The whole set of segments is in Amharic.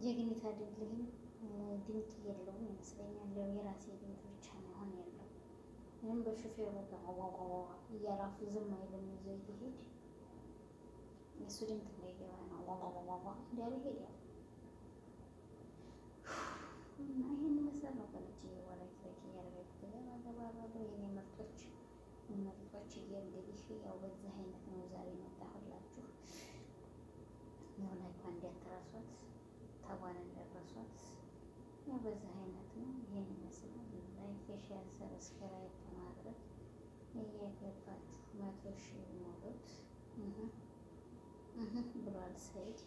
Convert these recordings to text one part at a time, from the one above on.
ጀግኒት አይደለሁም። ድምፅ የለውም ይመስለኛል። የራሴ ድምፅ ብቻ ነው አሁን ያለው። ይህም በሹፌሩ ጋር እያራፉ ዝም አይልም። ይዞ ይሄድ የእሱ ድምፅ እንዳይገባ ነው እንዳለ ሄዳል። እና ይህን ይመስላል ነው ቀለች የወላጅ ላይክ እያደረጋችሁ ገባገባባሉ የኔ ምርጦች ምርጦች እንግዲህ ያው በዚህ አይነት ነው ዛሬ መጣሁላችሁ። ያው ላይኳ እንዲያተራሷት ተቧን እንደረሷት ያው በዚህ አይነት ነው። ይህን ይመስላል። ላይክ ሼር ሰብስክራይብ በማድረግ እየገባችሁ 100 ሺህ ሞሉት ብሏል ሰይድ።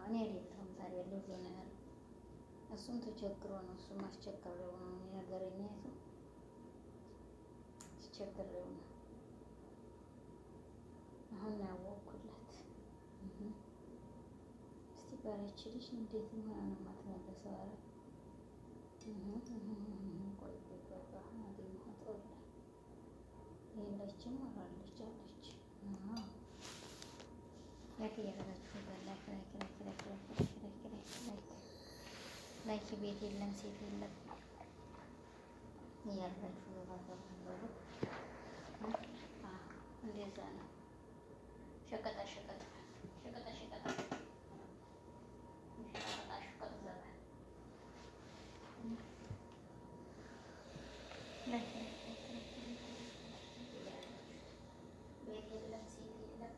እኔ አልየለሁም ዛሬ ያለው ሆነ ያለ እሱም ተቸግሮ ነው። እሱም አስቸግሬው ነው ነገረኛ ይዞ አስቸግሬው ነው አሁን ያወቅኩለት። እስቲ ባለች ልጅ እንዴት ሆነ ነው የማትመለሰው? አረ ቆይ አገኘኋት የለችም አላለች አለች። ላይክ እያደረጋችሁ ላይክ ቤት የለም ሴት የለም እያደረጋችሁ ገባገባበሉ እንደዛ ነው። ሸቀጣ ሸቀጥ ሸቀጣ ሸቀጥ ሸቀጣ ሸቀጥ ዘመን ቤት የለም ሴት የለም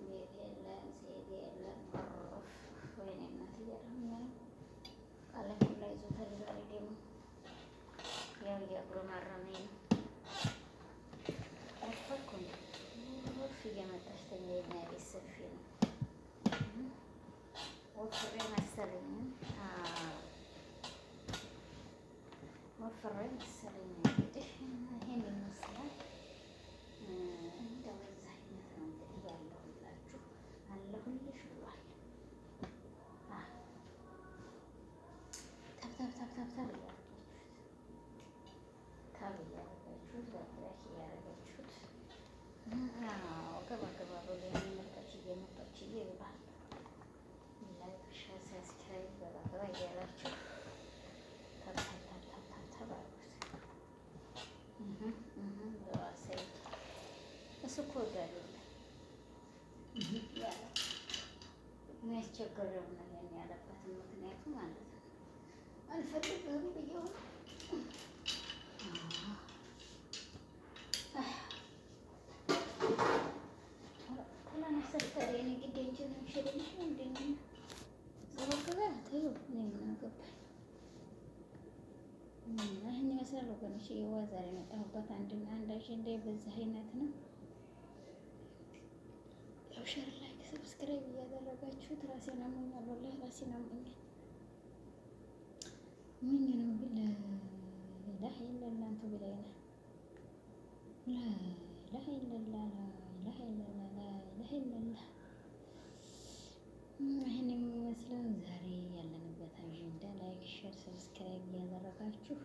ቤት የለም ሴት የለም። ወይኔ እናት እያደረኛ ቃለም ላይ ይዞታል። ዛሬ ደግሞ ያው እያጉረመረመኝ ነው። አልፈኩ ወፍ እየመጣች ተኛ። የኛ ቤት ሰፊ ነው። ወፍሬ መሰለኝ ወፍሬ መሰለኝ። እንግዲህ ይሄን ይመስላል። እንደው በዛ አይነት ነው እንግዲህ ያለሁላችሁ። አለሁልሽ ብሏል። ታብ እያደረጋችሁት ላይክ እያደረጋችሁት ገባ ገባ ብሎ የሚመጣች እየመጣች ይብላል። ላይክ ሼር ሰብስክራይብ ገባ ገባ እያላችሁ ተባሉት። ሰይድ እሱ እኮ ወዳለ ያለው የሚያስቸግረው ነገር ያለበትን ምክንያቱ ማለት ነው። አልፈልግም ብዬው ይህን ይመስላል ወገኖች። ዛሬ የመጣሁበት አንድና አንድ አጀንዳ በዚህ አይነት ነው። ያው ሼር ላይክ ሰብስክራይብ እያደረጋችሁት ራሴን አሞኛል። ወላሂ ራሴን አሞኛል። ምን ነው ግን ላኢላሀ ኢለላህ አንተ ብላይና ላኢላሀ ኢለላህ ላኢላሀ ኢለላህ ላኢላሀ ኢለላህ። ይሄን የሚመስለው ዛሬ ያለንበት አጀንዳ ላይክ ሼር ሰብስክራይብ እያደረጋችሁ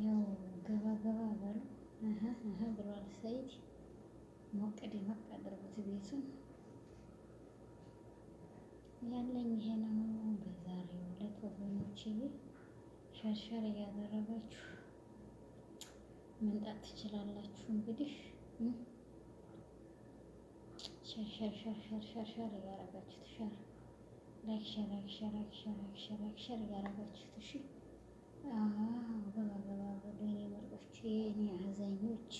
ያው ገባ ገባ በሉ ብሏል ሰይድ። ሞቅ ደመቅ አድርጉት ቤቱን። ያለኝ ይሄ ነው በዛሬው ዕለት ወገኖችዬ። ሸርሸር እያደረጋችሁ መምጣት ትችላላችሁ። እንግዲህ ሸርሸር እያደረጋችሁት ሸር ላይክ ሸር እያደረጋችሁት እሺ። ገባ ገባ በሉ የኔ ምርጦች፣ የኔ አዛኞች፣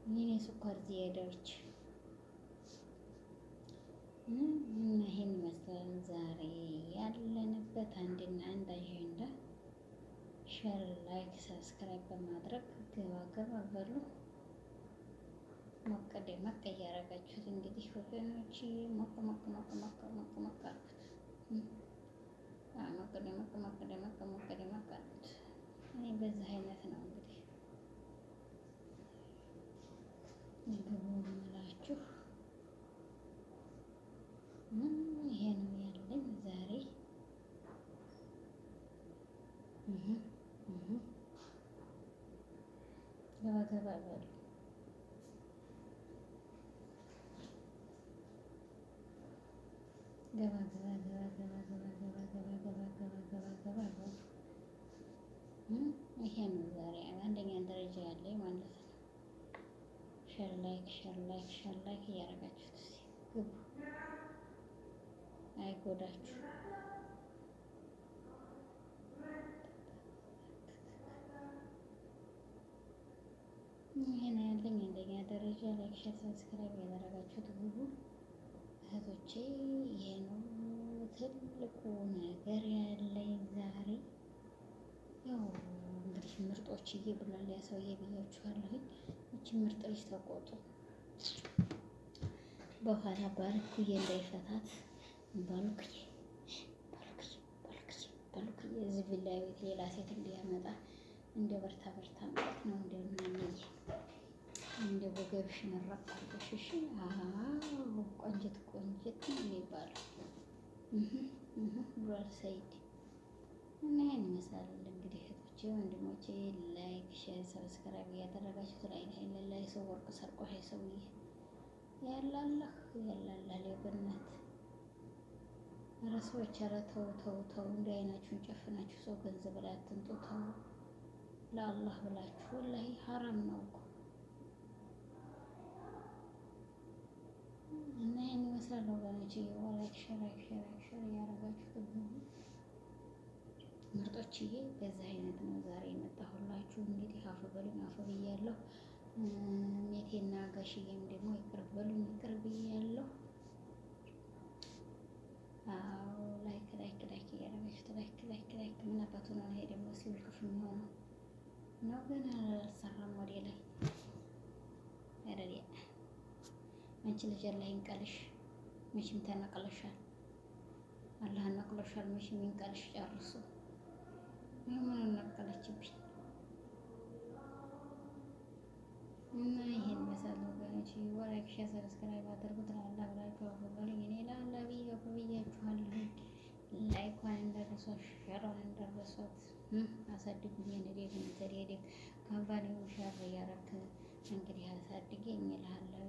የኔ ስኳር ዚያዳዎች እና ይሄን ይመስላል ዛሬ ያለንበት አንድና አንድ አጀንዳ። ሼር ላይክ ሰብስክራይብ በማድረግ ገባ ገባ በሉ። ሞቅ ደመቅ እያደረጋችሁት እንግዲህ ወገኖች ሞቅ አልኩት። ሞቅ ደመቅ አልኩት። እኔ በዚህ አይነት ነው እንግዲህ ግቡ የምላችሁ። ይሄ ነው ያለኝ ዛሬ። ገባ ገባ በሉ። ገባ ገባ ገባ ገባ ገባ ገባ ገባ ገባ ገባ ገባ ገባ ገባ። ይሄ ነው ዛሬ አንደኛ ደረጃ ያለኝ ማለት ነው። ሸር ላይክ ሸር ላይክ ሸር ላይክ እያደረጋችሁት እስኪ ግቡ። አይጎዳችሁ። ይሄን ያለኝ አንደኛ ደረጃ ላይክ ሸር ሰብስክራይብ ያደረጋችሁት ግቡ እህቶቼ። ይሄ ነው ትልቁ ነገር ያለኝ ዛሬ። ያው እንግዲህ ምርጦችዬ ብሏል ያ ሰውዬ ብያችኋለሁኝ። ይቺ ምርጥ ልጅ ተቆጡ በኋላ ባልኩዬ እንዳይፈታት። ባልኩዬ ባልኩዬ ባልኩዬ ባልኩዬ እዚህ ቪላ ቤት ሌላ ሴት እንዲያመጣ እንደ በርታ በርታ ማለት ነው። እንደ ምናምን እንደ ወገብሽን ረቃለሽ። እሺ ቆንጅት ቆንጅት ነው የሚባለው ብሏል ሰይድ። እና ይሄን ይመስላል እንግዲህ እህቶቼ ወንድሞቼ፣ ላይክ ሼር ሰብስክራይብ እያደረጋችሁት ላይ ላይ ሰው ወርቅ ሰርቆሽ ሰውዬ ያላላህ ያላላህ ለብናት ረሰዎች ኧረ ተው ተው ተው። እንዲህ አይናችሁን ጨፍናችሁ ሰው ገንዘብ ላይ አትንጡ። ተው ለአላህ ብላችሁ ወላሂ ሐራም ነው እኮ። እና ይሄን ይመስላል ወገኖች። ላይክ ሼር እያደረጋችሁ ምርጦችዬ በዚህ አይነት ነው ዛሬ የመጣሁላችሁ። እንግዲህ አፍ በሉኝ አፍ ብያለሁ። ሜቴና ጋሽዬም ደግሞ ይቅር በሉኝ ይቅር ብያለሁ። አዎ ላይክ ላይክ ላይክ እያደረጋችሁ ላይክ ላይክ ላይክ። ምን አባቱ ነው ይሄ ደግሞ ሲልክፍ የሚሆነው ነው ግን አልሰራም ወደ ላይ ያረዲያ። አንቺ ልጅ አላህ ይንቀልሽ። መቼም ተነቅለሻል። አላህ ነቅሎሻል። መቼም ይንቀልሽ ጨርሶ። ምን ነቀለችብኝ? እና ይሄን መሰል ወገኖች ወላይክ ሼር ሰብስክራይብ አድርጉት። ለአላህ ብላችሁ አፈበሉኝ። እኔ ለአላህ ብዬ አፈብያችኋለሁ። ላይኳን እንደረሷት ሸሯን እንደረሷት አሳድጉኝ። ንዴት ተደግ ካምፓኒውን ሸር እያረክ እንግዲህ አሳድገኝ እልሃለሁ።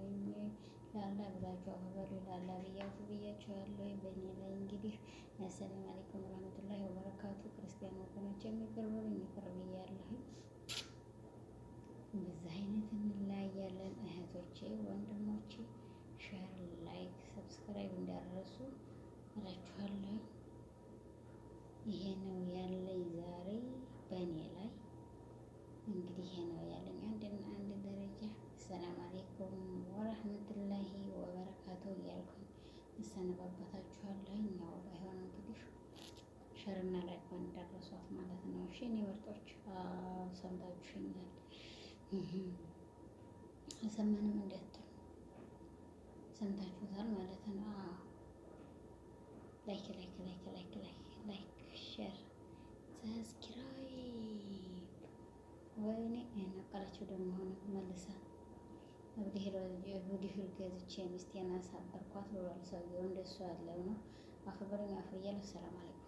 ለአላህ ብላችሁ አፈበሉኝ። ለአላህ ብዬ አፈብያችኋለሁ። በእኔ ላይ እንግዲህ አሰላሙ አለይኩም ወራህመቱላሂ ወበረካቱ። ክርስቲያን ወገኖች የሚቅር በሉኝ ይቅር ብያለሁ። በዚህ አይነት እንለያያለን እህቶቼ ወንድሞቼ። ሼር ላይክ ሰብስክራይብ እንዳረሱ እላችኋለሁ። ይሄ ነው ያለኝ ዛሬ በእኔ ላይ እንግዲህ ይሄ ነው ያለኝ አንድና አንድ ደረጃ። ሰላም አለይኩም ወራህመቱላሂ ወበረካቱ እያልኩኝ እሰነባበታችኋለሁ። ያው ባይሆን እንግዲህ ሸርና ላይኳን እንዳረሷት ማለት ነው። እሺ እኔ ምርጦች ሰምታችሁኛል። አልሰማንም እንዳትሉ ሰምታችሁታል ማለት ነው። ላይክ ላይክ ላይክ ላይክ ላይክ ላይክ ሼር ሰብስክራይብ። ወይኔ ነቀለችው ደግሞ ሆነ መልሳ እብድህል ገዝቼ ሚስቴን አሳበርኳት ብሏል ሰውዬው። እንደሱ ያለው ነው። አፈበሉኝ አፍ እያለሁ ሰላም አለይኩም።